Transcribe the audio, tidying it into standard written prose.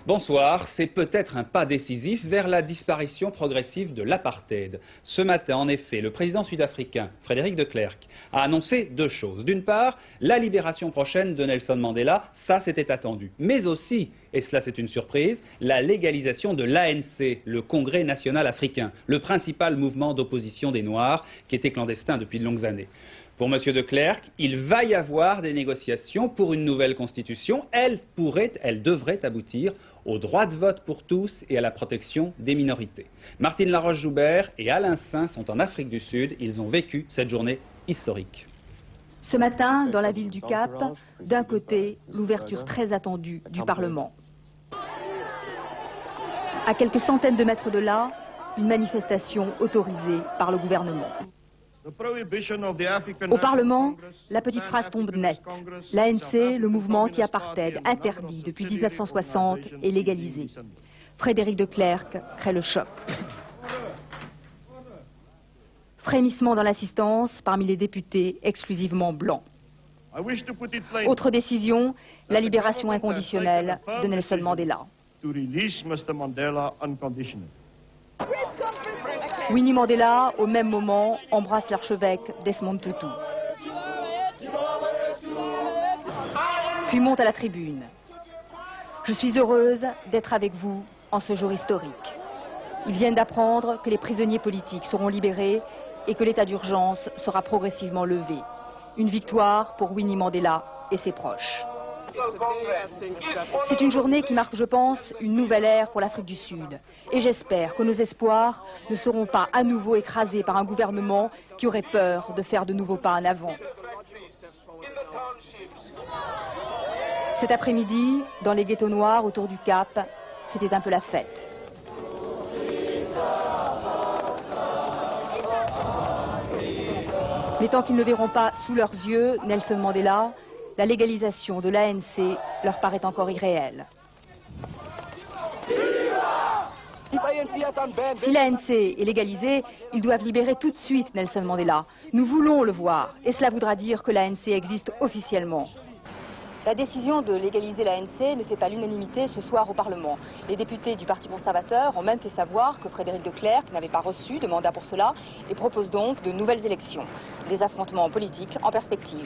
Bonsoir, c'est peut-être un pas décisif vers la disparition progressive de l'apartheid. Ce matin, en effet, le président sud-africain, Frédéric de Klerk, a annoncé deux choses. D'une part, la libération prochaine de Nelson Mandela, ça c'était attendu. Mais aussi, et cela c'est une surprise, la légalisation de l'ANC, le Congrès national africain, le principal mouvement d'opposition des Noirs, qui était clandestin depuis de longues années. Pour M. de Klerk, il va y avoir des négociations pour une nouvelle constitution. Elle devrait aboutir au droit de vote pour tous et à la protection des minorités. Martine Laroche-Joubert et Alain Saint sont en Afrique du Sud. Ils ont vécu cette journée historique. Ce matin, dans la ville du Cap, d'un côté, l'ouverture très attendue du Parlement. À quelques centaines de mètres de là, une manifestation autorisée par le gouvernement. Au Parlement, la petite phrase tombe nette. L'ANC, le mouvement anti-apartheid, interdit depuis 1960 et légalisé. Frédéric de Klerk crée le choc. Frémissement dans l'assistance parmi les députés exclusivement blancs. Autre décision, la libération inconditionnelle de Nelson Mandela. Winnie Mandela, au même moment, embrasse l'archevêque Desmond Tutu. Puis monte à la tribune. Je suis heureuse d'être avec vous en ce jour historique. Ils viennent d'apprendre que les prisonniers politiques seront libérés et que l'état d'urgence sera progressivement levé. Une victoire pour Winnie Mandela et ses proches. C'est une journée qui marque, je pense, une nouvelle ère pour l'Afrique du Sud. Et j'espère que nos espoirs ne seront pas à nouveau écrasés par un gouvernement qui aurait peur de faire de nouveaux pas en avant. Cet après-midi, dans les ghettos noirs autour du Cap, c'était un peu la fête. Mais tant qu'ils ne verront pas sous leurs yeux Nelson Mandela, la légalisation de l'ANC leur paraît encore irréelle. Si l'ANC est légalisée, ils doivent libérer tout de suite Nelson Mandela. Nous voulons le voir, et cela voudra dire que l'ANC existe officiellement. La décision de légaliser l'ANC ne fait pas l'unanimité ce soir au Parlement. Les députés du Parti conservateur ont même fait savoir que Frédéric de Klerk n'avait pas reçu de mandat pour cela et propose donc de nouvelles élections. Des affrontements politiques en perspective.